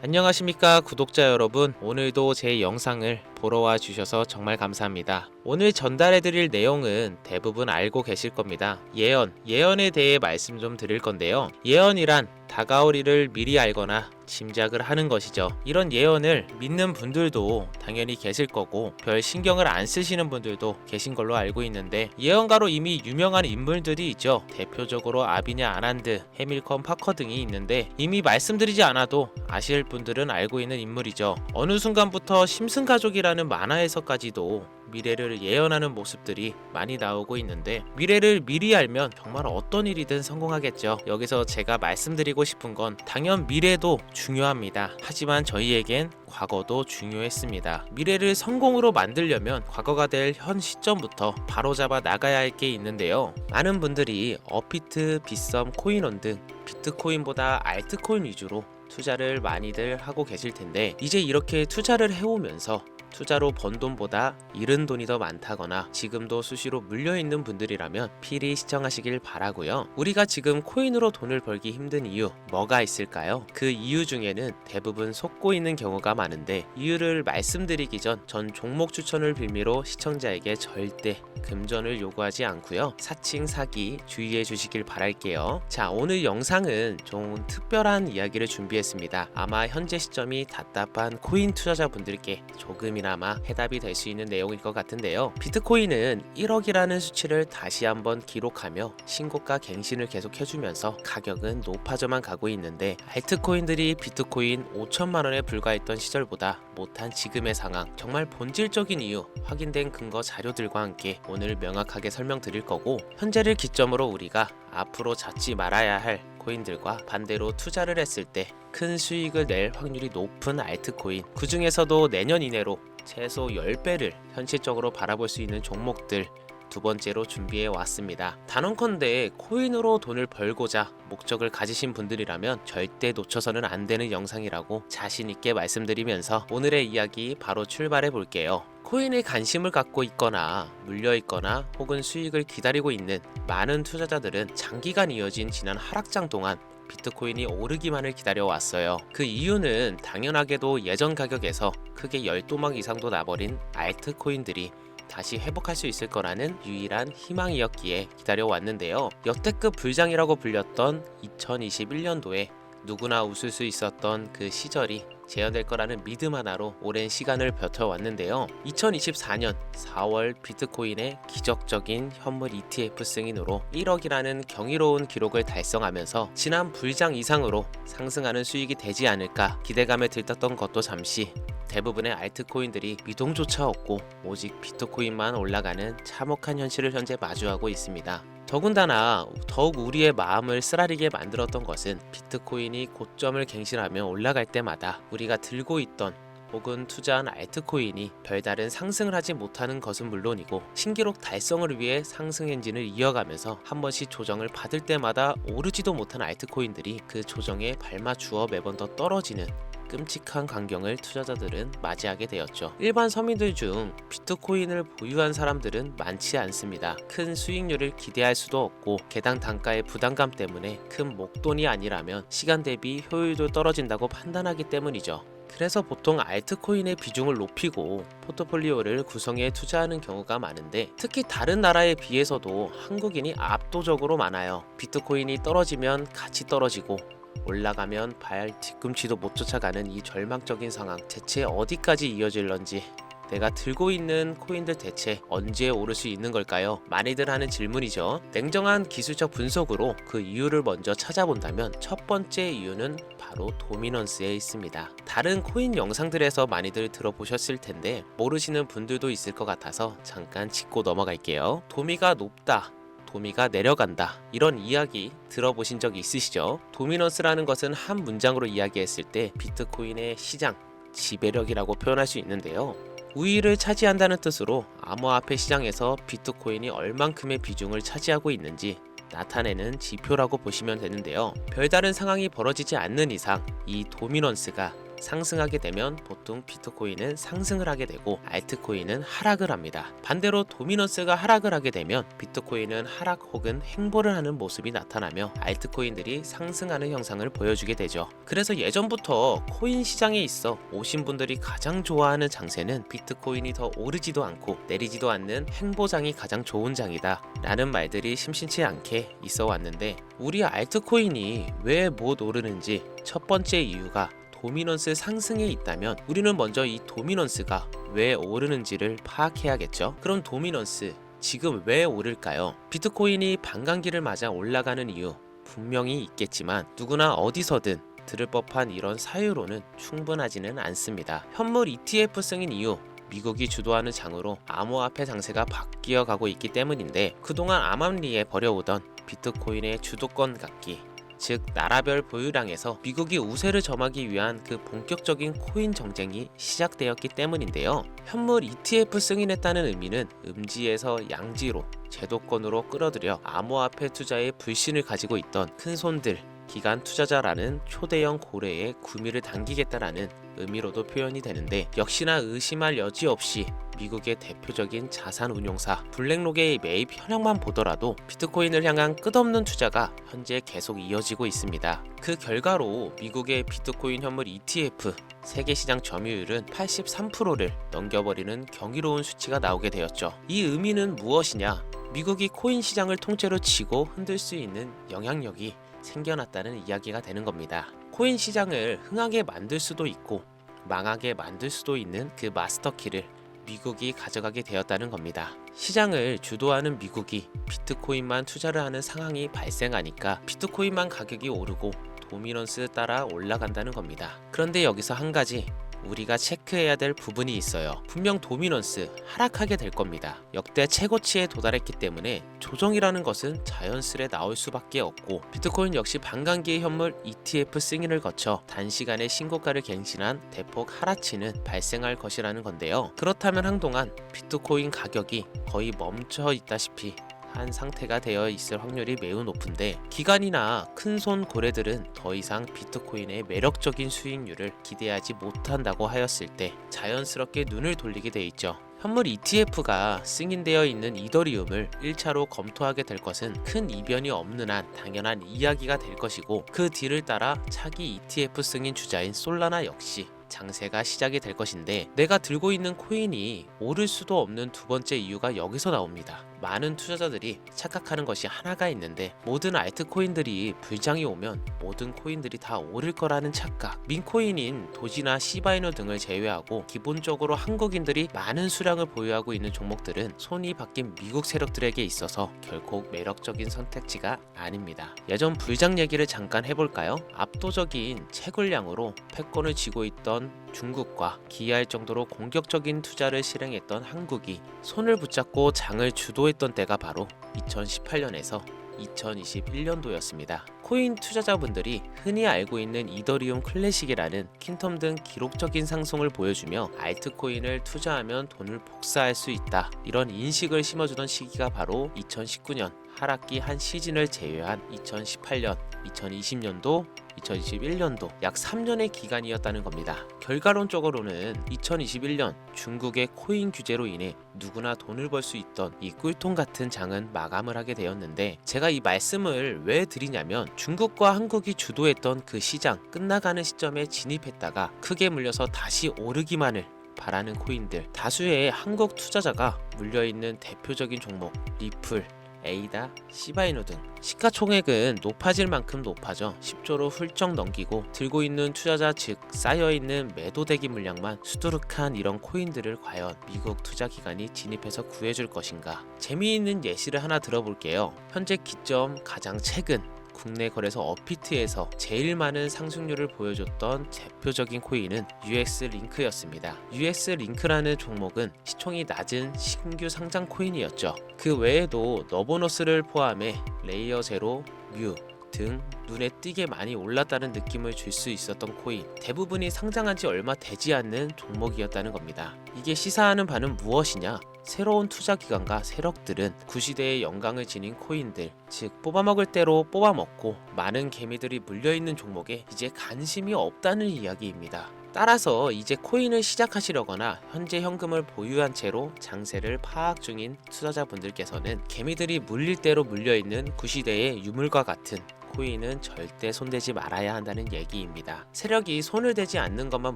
안녕하십니까 구독자 여러분, 오늘도 제 영상을 보러 와 주셔서 정말 감사합니다. 오늘 전달해 드릴 내용은 대부분 알고 계실 겁니다. 예언에 대해 말씀 좀 드릴 건데요. 예언이란 다가올 일을 미리 알거나 짐작을 하는 것이죠. 이런 예언을 믿는 분들도 당연히 계실 거고 별 신경을 안 쓰시는 분들도 계신 걸로 알고 있는데, 예언가로 이미 유명한 인물들이 있죠. 대표적으로 아비냐 아난드, 해밀컨 파커 등이 있는데 이미 말씀드리지 않아도 아실 분들은 알고 있는 인물이죠. 어느 순간부터 심슨가족이라는 만화에서까지도 미래를 예언하는 모습들이 많이 나오고 있는데, 미래를 미리 알면 정말 어떤 일이든 성공하겠죠. 여기서 제가 말씀드리고 싶은 건 당연 미래도 중요합니다. 하지만 저희에겐 과거도 중요했습니다. 미래를 성공으로 만들려면 과거가 될 현 시점부터 바로잡아 나가야 할 게 있는데요. 많은 분들이 어피트, 빗썸, 코인원 등 비트코인보다 알트코인 위주로 투자를 많이들 하고 계실 텐데, 이제 이렇게 투자를 해오면서 투자로 번 돈보다 잃은 돈이 더 많다거나 지금도 수시로 물려있는 분들이라면 필히 시청하시길 바라고요. 우리가 지금 코인으로 돈을 벌기 힘든 이유 뭐가 있을까요? 그 이유 중에는 대부분 속고 있는 경우가 많은데, 이유를 말씀드리기 전 종목 추천을 빌미로 시청자에게 절대 금전을 요구하지 않고요. 사칭 사기 주의해 주시길 바랄게요. 자, 오늘 영상은 좀 특별한 이야기를 준비했습니다. 아마 현재 시점이 답답한 코인 투자자분들께 조금이나마 해답이 될 수 있는 내용일 것 같은데요. 비트코인은 1억이라는 수치를 다시 한번 기록하며 신고가 갱신을 계속 해주면서 가격은 높아져만 가고 있는데, 알트코인들이 비트코인 5천만 원에 불과했던 시절보다 못한 지금의 상황, 정말 본질적인 이유, 확인된 근거 자료들과 함께 오늘 명확하게 설명드릴 거고, 현재를 기점으로 우리가 앞으로 잡지 말아야 할 코인들과 반대로 투자를 했을 때 큰 수익을 낼 확률이 높은 알트코인, 그 중에서도 내년 이내로 최소 10배를 현실적으로 바라볼 수 있는 종목들 두 번째로 준비해 왔습니다. 단언컨대 코인으로 돈을 벌고자 목적을 가지신 분들이라면 절대 놓쳐서는 안 되는 영상이라고 자신 있게 말씀드리면서 오늘의 이야기 바로 출발해 볼게요. 코인에 관심을 갖고 있거나 물려 있거나 혹은 수익을 기다리고 있는 많은 투자자들은 장기간 이어진 지난 하락장 동안 비트코인이 오르기만을 기다려왔어요. 그 이유는 당연하게도 예전 가격에서 크게 10도막 이상도 나버린 알트코인들이 다시 회복할 수 있을 거라는 유일한 희망이었기에 기다려왔는데요. 역대급 불장이라고 불렸던 2021년도에 누구나 웃을 수 있었던 그 시절이 재현될 거라는 믿음 하나로 오랜 시간을 버텨왔는데요. 2024년 4월 비트코인의 기적적인 현물 ETF 승인으로 1억이라는 경이로운 기록을 달성하면서 지난 불장 이상으로 상승하는 수익이 되지 않을까 기대감에 들떴던 것도 잠시, 대부분의 알트코인들이 미동조차 없고 오직 비트코인만 올라가는 참혹한 현실을 현재 마주하고 있습니다. 더군다나 더욱 우리의 마음을 쓰라리게 만들었던 것은 비트코인이 고점을 갱신하며 올라갈 때마다 우리가 들고 있던 혹은 투자한 알트코인이 별다른 상승을 하지 못하는 것은 물론이고, 신기록 달성을 위해 상승 엔진을 이어가면서 한 번씩 조정을 받을 때마다 오르지도 못한 알트코인들이 그 조정에 발맞추어 매번 더 떨어지는 끔찍한 광경을 투자자들은 맞이하게 되었죠. 일반 서민들 중 비트코인을 보유한 사람들은 많지 않습니다. 큰 수익률을 기대할 수도 없고 개당 단가의 부담감 때문에 큰 목돈이 아니라면 시간 대비 효율도 떨어진다고 판단하기 때문이죠. 그래서 보통 알트코인의 비중을 높이고 포트폴리오를 구성해 투자하는 경우가 많은데, 특히 다른 나라에 비해서도 한국인이 압도적으로 많아요. 비트코인이 떨어지면 같이 떨어지고 올라가면 발 뒤꿈치도 못 쫓아가는 이 절망적인 상황, 대체 어디까지 이어질런지, 내가 들고 있는 코인들 대체 언제 오를 수 있는 걸까요? 많이들 하는 질문이죠. 냉정한 기술적 분석으로 그 이유를 먼저 찾아본다면 첫 번째 이유는 바로 도미넌스에 있습니다. 다른 코인 영상들에서 많이들 들어보셨을 텐데 모르시는 분들도 있을 것 같아서 잠깐 짚고 넘어갈게요. 도미가 높다, 도미가 내려간다, 이런 이야기 들어보신 적 있으시죠? 도미넌스라는 것은 한 문장으로 이야기했을 때 비트코인의 시장 지배력이라고 표현할 수 있는데요. 우위를 차지한다는 뜻으로 암호화폐 시장에서 비트코인이 얼만큼의 비중을 차지하고 있는지 나타내는 지표라고 보시면 되는데요. 별다른 상황이 벌어지지 않는 이상 이 도미넌스가 상승하게 되면 보통 비트코인은 상승을 하게 되고 알트코인은 하락을 합니다. 반대로 도미넌스가 하락을 하게 되면 비트코인은 하락 혹은 횡보를 하는 모습이 나타나며 알트코인들이 상승하는 형상을 보여주게 되죠. 그래서 예전부터 코인 시장에 있어 오신 분들이 가장 좋아하는 장세는 비트코인이 더 오르지도 않고 내리지도 않는 횡보장이 가장 좋은 장이다 라는 말들이 심심치 않게 있어 왔는데, 우리 알트코인이 왜 못 오르는지 첫 번째 이유가 도미넌스 상승에 있다면 우리는 먼저 이 도미넌스가 왜 오르는지를 파악해야겠죠. 그럼 도미넌스 지금 왜 오를까요? 비트코인이 반감기를 맞아 올라가는 이유 분명히 있겠지만 누구나 어디서든 들을 법한 이런 사유로는 충분하지는 않습니다. 현물 ETF 승인 이후 미국이 주도하는 장으로 암호화폐 장세가 바뀌어 가고 있기 때문인데, 그동안 암암리에 벌여오던 비트코인의 주도권 갖기, 즉 나라별 보유량에서 미국이 우세를 점하기 위한 그 본격적인 코인 정쟁이 시작되었기 때문인데요. 현물 ETF 승인했다는 의미는 음지에서 양지로 제도권으로 끌어들여 암호화폐 투자에 불신을 가지고 있던 큰손들, 기관 투자자라는 초대형 고래의 구미를 당기겠다라는 의미로도 표현이 되는데, 역시나 의심할 여지 없이 미국의 대표적인 자산 운용사 블랙록의 매입 현황만 보더라도 비트코인을 향한 끝없는 투자가 현재 계속 이어지고 있습니다. 그 결과로 미국의 비트코인 현물 ETF 세계 시장 점유율은 83%를 넘겨버리는 경이로운 수치가 나오게 되었죠. 이 의미는 무엇이냐? 미국이 코인 시장을 통째로 쥐고 흔들 수 있는 영향력이 생겨났다는 이야기가 되는 겁니다. 코인 시장을 흥하게 만들 수도 있고 망하게 만들 수도 있는 그 마스터키를 미국이 가져가게 되었다는 겁니다. 시장을 주도하는 미국이 비트코인만 투자를 하는 상황이 발생하니까 비트코인만 가격이 오르고 도미넌스 따라 올라간다는 겁니다. 그런데 여기서 한 가지 우리가 체크해야 될 부분이 있어요. 분명 도미넌스 하락하게 될 겁니다. 역대 최고치에 도달했기 때문에 조정이라는 것은 자연스레 나올 수밖에 없고, 비트코인 역시 반감기의 현물 ETF 승인을 거쳐 단시간에 신고가를 갱신한 대폭 하락치는 발생할 것이라는 건데요. 그렇다면 한동안 비트코인 가격이 거의 멈춰 있다시피 한 상태가 되어 있을 확률이 매우 높은데, 기관이나 큰손 고래들은 더 이상 비트코인의 매력적인 수익률을 기대하지 못한다고 하였을 때 자연스럽게 눈을 돌리게 돼 있죠. 현물 ETF가 승인되어 있는 이더리움을 1차로 검토하게 될 것은 큰 이변이 없는 한 당연한 이야기가 될 것이고, 그 뒤를 따라 차기 ETF 승인 주자인 솔라나 역시 장세가 시작이 될 것인데, 내가 들고 있는 코인이 오를 수도 없는 두 번째 이유가 여기서 나옵니다. 많은 투자자들이 착각하는 것이 하나가 있는데, 모든 알트코인들이 불장이 오면 모든 코인들이 다 오를 거라는 착각. 민코인인 도지나 시바이누 등을 제외하고 기본적으로 한국인들이 많은 수량을 보유하고 있는 종목들은 손이 바뀐 미국 세력들에게 있어서 결코 매력적인 선택지가 아닙니다. 예전 불장 얘기를 잠깐 해볼까요? 압도적인 채굴량으로 패권을 쥐고 있던 중국과 기이할 정도로 공격적인 투자를 실행했던 한국이 손을 붙잡고 장을 주도했던 때가 바로 2018년에서 2021년도였습니다. 코인 투자자분들이 흔히 알고 있는 이더리움 클래식이라는 퀸텀 등 기록적인 상승을 보여주며 알트코인을 투자하면 돈을 복사할 수 있다, 이런 인식을 심어주던 시기가 바로 2019년 하락기 한 시즌을 제외한 2018년, 2020년도, 2021년도 약 3년의 기간이었다는 겁니다. 결과론적으로는 2021년 중국의 코인 규제로 인해 누구나 돈을 벌 수 있던 이 꿀통 같은 장은 마감을 하게 되었는데, 제가 이 말씀을 왜 드리냐면, 중국과 한국이 주도했던 그 시장 끝나가는 시점에 진입했다가 크게 물려서 다시 오르기만을 바라는 코인들, 다수의 한국 투자자가 물려있는 대표적인 종목 리플, 에이다, 시바이누 등 시가총액은 높아질 만큼 높아져 10조로 훌쩍 넘기고, 들고 있는 투자자 즉 쌓여있는 매도대기 물량만 수두룩한 이런 코인들을 과연 미국 투자기관이 진입해서 구해줄 것인가. 재미있는 예시를 하나 들어볼게요. 현재 기점 가장 최근 국내 거래소 업비트에서 제일 많은 상승률을 보여줬던 대표적인 코인은 UX링크였습니다. UX링크라는 종목은 시총이 낮은 신규 상장 코인이었죠. 그 외에도 너보너스를 포함해 레이어 제로, 뮤 등 눈에 띄게 많이 올랐다는 느낌을 줄 수 있었던 코인, 대부분이 상장한 지 얼마 되지 않는 종목이었다는 겁니다. 이게 시사하는 바는 무엇이냐? 새로운 투자 기관과 세력들은 구시대의 영광을 지닌 코인들, 즉 뽑아먹을 대로 뽑아먹고 많은 개미들이 물려있는 종목에 이제 관심이 없다는 이야기입니다. 따라서 이제 코인을 시작하시려거나 현재 현금을 보유한 채로 장세를 파악 중인 투자자분들께서는 개미들이 물릴 대로 물려있는 구시대의 유물과 같은 코인은 절대 손대지 말아야 한다는 얘기입니다. 세력이 손을 대지 않는 것만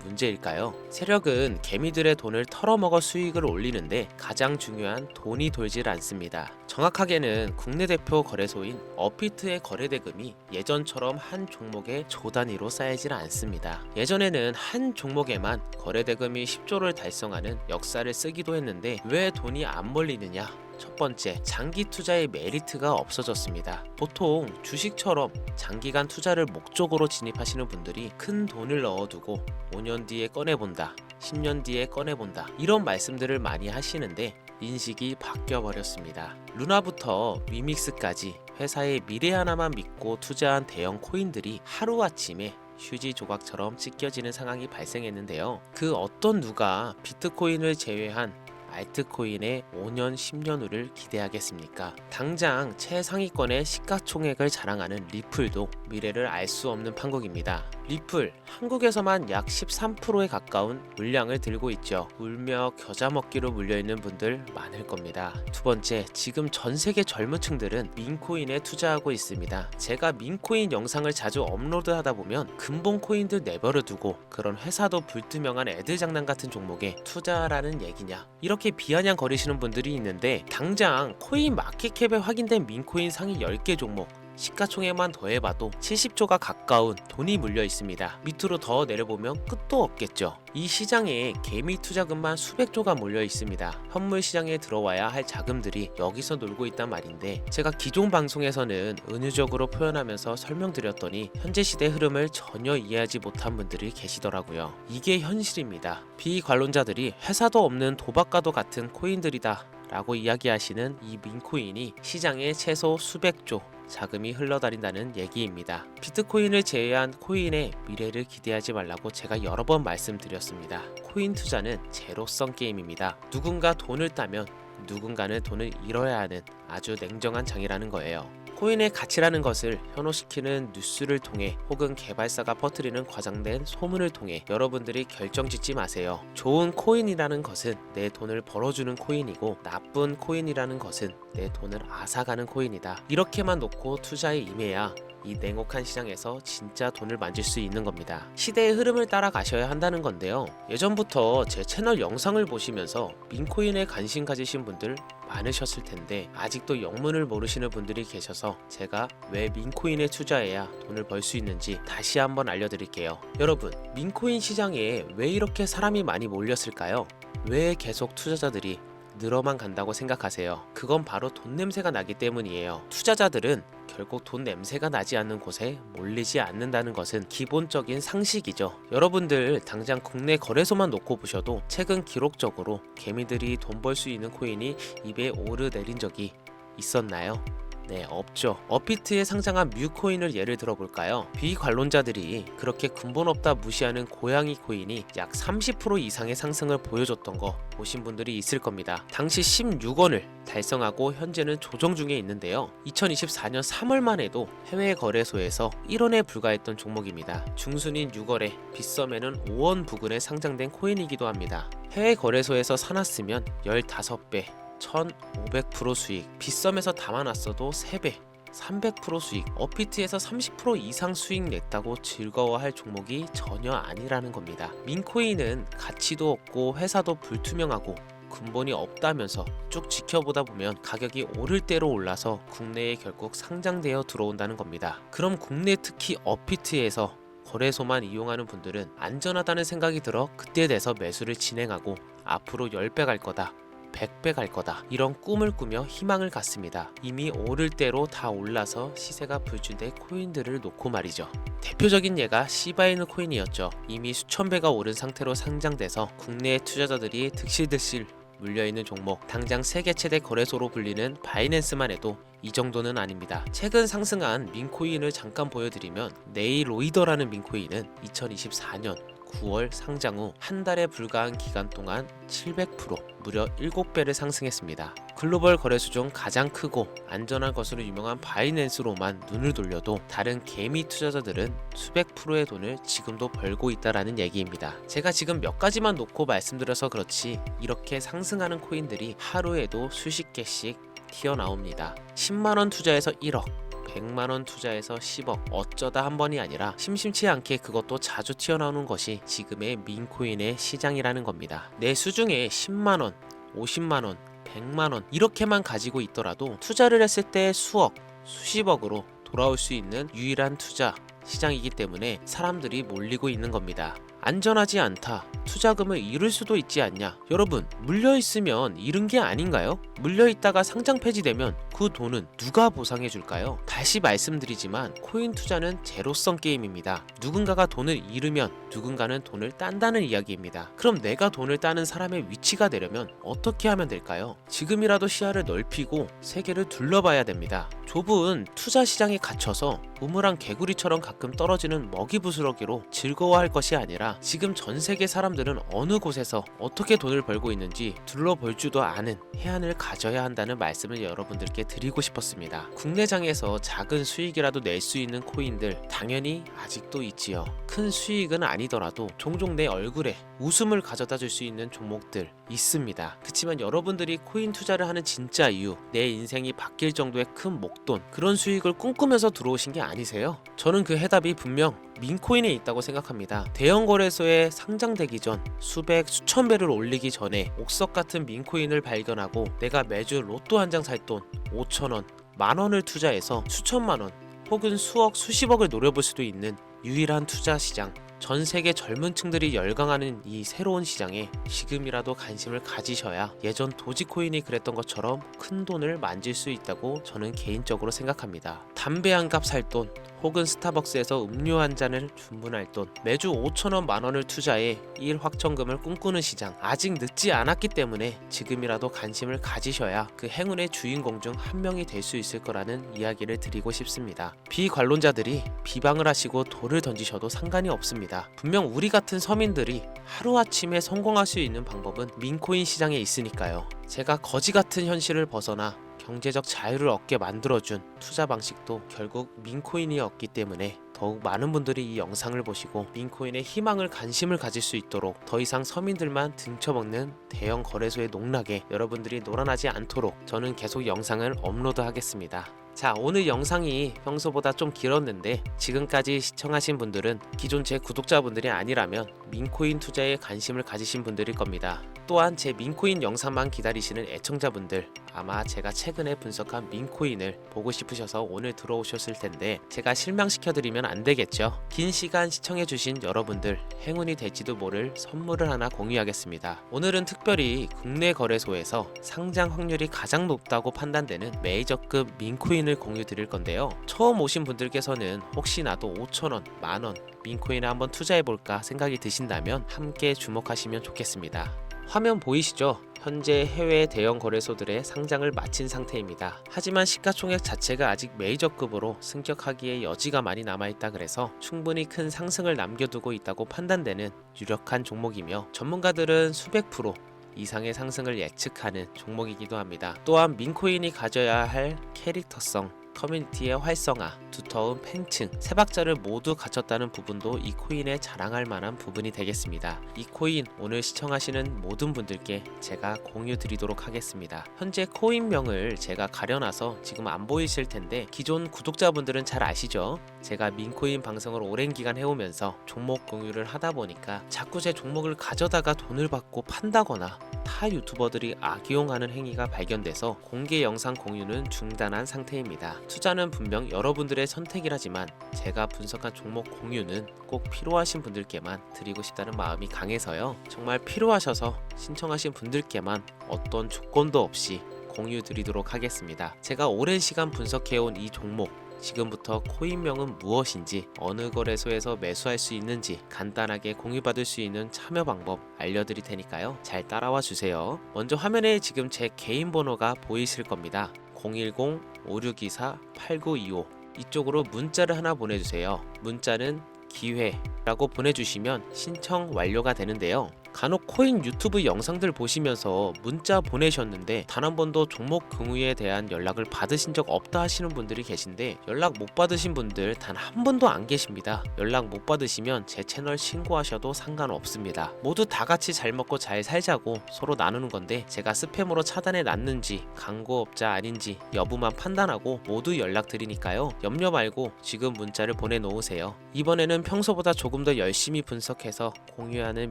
문제일까요? 세력은 개미들의 돈을 털어먹어 수익을 올리는데 가장 중요한 돈이 돌질 않습니다. 정확하게는 국내 대표 거래소인 업비트의 거래대금이 예전처럼 한 종목에 조 단위로 쌓이질 않습니다. 예전에는 한 종목에만 거래대금이 10조를 달성하는 역사를 쓰기도 했는데 왜 돈이 안 몰리느냐? 첫 번째, 장기 투자의 메리트가 없어졌습니다. 보통 주식처럼 장기간 투자를 목적으로 진입하시는 분들이 큰 돈을 넣어두고 5년 뒤에 꺼내본다, 10년 뒤에 꺼내본다 이런 말씀들을 많이 하시는데 인식이 바뀌어버렸습니다. 루나부터 위믹스까지 회사의 미래 하나만 믿고 투자한 대형 코인들이 하루아침에 휴지 조각처럼 찢겨지는 상황이 발생했는데요. 그 어떤 누가 비트코인을 제외한 알트코인의 5년, 10년 후를 기대하겠습니까? 당장 최상위권의 시가총액을 자랑하는 리플도 미래를 알 수 없는 판국입니다. 리플, 한국에서만 약 13%에 가까운 물량을 들고 있죠. 울며 겨자 먹기로 물려있는 분들 많을 겁니다. 두 번째, 지금 전 세계 젊은 층들은 민코인에 투자하고 있습니다. 제가 민코인 영상을 자주 업로드하다 보면 근본 코인들 내버려 두고 그런 회사도 불투명한 애들 장난 같은 종목에 투자라는 얘기냐 이렇게 비아냥거리시는 분들이 있는데 당장 코인 마켓캡에 확인된 민코인 상위 10개 종목 시가총액만 더해봐도 70조가 가까운 돈이 물려 있습니다. 밑으로 더 내려보면 끝도 없겠죠. 이 시장에 개미 투자금만 수백조가 몰려 있습니다. 현물 시장에 들어와야 할 자금들이 여기서 놀고 있단 말인데 제가 기존 방송에서는 은유적으로 표현하면서 설명드렸더니 현재 시대 흐름을 전혀 이해하지 못한 분들이 계시더라고요. 이게 현실입니다. 비관론자들이 회사도 없는 도박과도 같은 코인들이다 라고 이야기하시는 이 민코인이 시장에 최소 수백조 자금이 흘러다닌다는 얘기입니다. 비트코인을 제외한 코인의 미래를 기대하지 말라고 제가 여러 번 말씀드렸습니다. 코인 투자는 제로성 게임입니다. 누군가 돈을 따면 누군가는 돈을 잃어야 하는 아주 냉정한 장이라는 거예요. 코인의 가치라는 것을 현혹시키는 뉴스를 통해 혹은 개발사가 퍼뜨리는 과장된 소문을 통해 여러분들이 결정짓지 마세요. 좋은 코인이라는 것은 내 돈을 벌어주는 코인이고 나쁜 코인이라는 것은 내 돈을 앗아가는 코인이다. 이렇게만 놓고 투자에 임해야 이 냉혹한 시장에서 진짜 돈을 만질 수 있는 겁니다. 시대의 흐름을 따라가셔야 한다는 건데요. 예전부터 제 채널 영상을 보시면서 민코인에 관심 가지신 분들 많으셨을 텐데 아직도 영문을 모르시는 분들이 계셔서 제가 왜 민코인에 투자해야 돈을 벌 수 있는지 다시 한번 알려드릴게요. 여러분, 민코인 시장에 왜 이렇게 사람이 많이 몰렸을까요? 왜 계속 투자자들이 늘어만 간다고 생각하세요? 그건 바로 돈 냄새가 나기 때문이에요. 투자자들은 결국 돈 냄새가 나지 않는 곳에 몰리지 않는다는 것은 기본적인 상식이죠. 여러분들 당장 국내 거래소만 놓고 보셔도 최근 기록적으로 개미들이 돈 벌 수 있는 코인이 입에 오르내린 적이 있었나요? 네, 없죠. 업비트에 상장한 뮤코인을 예를 들어볼까요? 비관론자들이 그렇게 근본 없다 무시하는 고양이 코인이 약 30% 이상의 상승을 보여줬던 거 보신 분들이 있을 겁니다. 당시 16원을 달성하고 현재는 조정 중에 있는데요. 2024년 3월만 해도 해외 거래소에서 1원에 불과했던 종목입니다. 중순인 6월에 빗썸에는 5원 부근에 상장된 코인이기도 합니다. 해외 거래소에서 사놨으면 15배 1500% 수익, 빗썸에서 담아놨어도 3배 300% 수익, 업비트에서 30% 이상 수익 냈다고 즐거워할 종목이 전혀 아니라는 겁니다. 민코인은 가치도 없고 회사도 불투명하고 근본이 없다면서 쭉 지켜보다 보면 가격이 오를 대로 올라서 국내에 결국 상장되어 들어온다는 겁니다. 그럼 국내 특히 업비트에서 거래소만 이용하는 분들은 안전하다는 생각이 들어 그때 돼서 매수를 진행하고 앞으로 10배 갈 거다 100배 갈 거다 이런 꿈을 꾸며 희망을 갖습니다. 이미 오를 대로 다 올라서 시세가 불준된 코인들을 놓고 말이죠. 대표적인 예가 시바이누 코인이었죠. 이미 수천 배가 오른 상태로 상장돼서 국내 투자자들이 득실득실 물려있는 종목, 당장 세계 최대 거래소로 불리는 바이낸스만 해도 이 정도는 아닙니다. 최근 상승한 민코인을 잠깐 보여드리면 네이로이더라는 민코인은 2024년 9월 상장 후 한 달에 불과한 기간 동안 700% 무려 7배를 상승했습니다. 글로벌 거래소 중 가장 크고 안전한 것으로 유명한 바이낸스로만 눈을 돌려도 다른 개미 투자자들은 수백 프로의 돈을 지금도 벌고 있다라는 얘기입니다. 제가 지금 몇 가지만 놓고 말씀드려서 그렇지 이렇게 상승하는 코인들이 하루에도 수십 개씩 튀어나옵니다. 10만원 투자해서 1억 100만원 투자해서 10억 어쩌다 한 번이 아니라 심심치 않게 그것도 자주 튀어나오는 것이 지금의 민코인의 시장이라는 겁니다. 내 수중에 10만원, 50만원, 100만원 이렇게만 가지고 있더라도 투자를 했을 때 수억, 수십억으로 돌아올 수 있는 유일한 투자 시장이기 때문에 사람들이 몰리고 있는 겁니다. 안전하지 않다. 투자금을 잃을 수도 있지 않냐. 여러분, 물려있으면 잃은 게 아닌가요? 물려있다가 상장 폐지되면 그 돈은 누가 보상해 줄까요? 다시 말씀드리지만 코인 투자는 제로성 게임입니다. 누군가가 돈을 잃으면 누군가는 돈을 딴다는 이야기입니다. 그럼 내가 돈을 따는 사람의 위치가 되려면 어떻게 하면 될까요? 지금이라도 시야를 넓히고 세계를 둘러봐야 됩니다. 좁은 투자 시장에 갇혀서 우물안 개구리처럼 가끔 떨어지는 먹이부스러기로 즐거워할 것이 아니라 지금 전 세계 사람들은 어느 곳에서 어떻게 돈을 벌고 있는지 둘러볼 줄도 아는 해안을 가져야 한다는 말씀을 여러분들께 드리고 싶었습니다. 국내장에서 작은 수익이라도 낼 수 있는 코인들 당연히 아직도 있지요. 큰 수익은 아니더라도 종종 내 얼굴에 웃음을 가져다 줄 수 있는 종목들 있습니다. 그치만 여러분들이 코인 투자를 하는 진짜 이유, 내 인생이 바뀔 정도의 큰 목돈, 그런 수익을 꿈꾸면서 들어오신 게 아니세요? 저는 그 해답이 분명 민코인에 있다고 생각합니다. 대형 거래소에 상장되기 전 수백, 수천 배를 올리기 전에 옥석 같은 민코인을 발견하고 내가 매주 로또 한 장 살 돈 5천원, 만원을 투자해서 수천만원 혹은 수억, 수십억을 노려볼 수도 있는 유일한 투자 시장, 전 세계 젊은 층들이 열광하는 이 새로운 시장에 지금이라도 관심을 가지셔야 예전 도지코인이 그랬던 것처럼 큰 돈을 만질 수 있다고 저는 개인적으로 생각합니다. 담배 한 갑 살 돈 혹은 스타벅스에서 음료 한 잔을 주문할 돈, 매주 5천원 만원을 투자해 일 확정금을 꿈꾸는 시장, 아직 늦지 않았기 때문에 지금이라도 관심을 가지셔야 그 행운의 주인공 중 한 명이 될 수 있을 거라는 이야기를 드리고 싶습니다. 비관론자들이 비방을 하시고 돌을 던지셔도 상관이 없습니다. 분명 우리 같은 서민들이 하루아침에 성공할 수 있는 방법은 민코인 시장에 있으니까요. 제가 거지 같은 현실을 벗어나 경제적 자유를 얻게 만들어준 투자 방식도 결국 민코인이었기 때문에 더욱 많은 분들이 이 영상을 보시고 민코인의 희망을 관심을 가질 수 있도록 더 이상 서민들만 등쳐먹는 대형 거래소의 농락에 여러분들이 놀아나지 않도록 저는 계속 영상을 업로드하겠습니다. 자, 오늘 영상이 평소보다 좀 길었는데 지금까지 시청하신 분들은 기존 제 구독자분들이 아니라면 민코인 투자에 관심을 가지신 분들일 겁니다. 또한 제 민코인 영상만 기다리시는 애청자분들, 아마 제가 최근에 분석한 민코인을 보고 싶으셔서 오늘 들어오셨을 텐데 제가 실망시켜드리면 안 되겠죠. 긴 시간 시청해주신 여러분들 행운이 될지도 모를 선물을 하나 공유하겠습니다. 오늘은 특별히 국내 거래소에서 상장 확률이 가장 높다고 판단되는 메이저급 민코인을 공유 드릴 건데요. 처음 오신 분들께서는 혹시나도 5천원, 만원 민코인에 한번 투자해볼까 생각이 드신다면 함께 주목하시면 좋겠습니다. 화면 보이시죠? 현재 해외 대형 거래소들의 상장을 마친 상태입니다. 하지만 시가총액 자체가 아직 메이저급으로 승격하기에 여지가 많이 남아있다 그래서 충분히 큰 상승을 남겨두고 있다고 판단되는 유력한 종목이며 전문가들은 수백 프로 이상의 상승을 예측하는 종목이기도 합니다. 또한 민코인이 가져야 할 캐릭터성, 커뮤니티의 활성화, 두터운 팬층, 세 박자를 모두 갖췄다는 부분도 이 코인에 자랑할 만한 부분이 되겠습니다. 이 코인 오늘 시청하시는 모든 분들께 제가 공유 드리도록 하겠습니다. 현재 코인명을 제가 가려놔서 지금 안 보이실 텐데 기존 구독자분들은 잘 아시죠? 제가 민코인 방송을 오랜 기간 해오면서 종목 공유를 하다 보니까 자꾸 제 종목을 가져다가 돈을 받고 판다거나 타 유튜버들이 악용하는 행위가 발견돼서 공개 영상 공유는 중단한 상태입니다. 투자는 분명 여러분들의 선택이라지만 제가 분석한 종목 공유는 꼭 필요하신 분들께만 드리고 싶다는 마음이 강해서요. 정말 필요하셔서 신청하신 분들께만 어떤 조건도 없이 공유 드리도록 하겠습니다. 제가 오랜 시간 분석해온 이 종목, 지금부터 코인명은 무엇인지, 어느 거래소에서 매수할 수 있는지 간단하게 공유받을 수 있는 참여 방법 알려드릴 테니까요. 잘 따라와 주세요. 먼저 화면에 지금 제 개인 번호가 보이실 겁니다. 010-5624-8925 이쪽으로 문자를 하나 보내주세요. 문자는 기회라고 보내주시면 신청 완료가 되는데요. 간혹 코인 유튜브 영상들 보시면서 문자 보내셨는데 단 한 번도 종목 긍유에 대한 연락을 받으신 적 없다 하시는 분들이 계신데, 연락 못 받으신 분들 단 한 번도 안 계십니다. 연락 못 받으시면 제 채널 신고하셔도 상관없습니다. 모두 다 같이 잘 먹고 잘 살자고 서로 나누는 건데, 제가 스팸으로 차단해 놨는지 광고업자 아닌지 여부만 판단하고 모두 연락드리니까요. 염려 말고 지금 문자를 보내놓으세요. 이번에는 평소보다 조금 더 열심히 분석해서 공유하는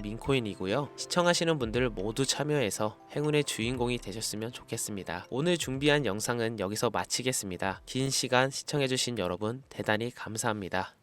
민코인이고요. 시청하시는 분들 모두 참여해서 행운의 주인공이 되셨으면 좋겠습니다. 오늘 준비한 영상은 여기서 마치겠습니다. 긴 시간 시청해주신 여러분 대단히 감사합니다.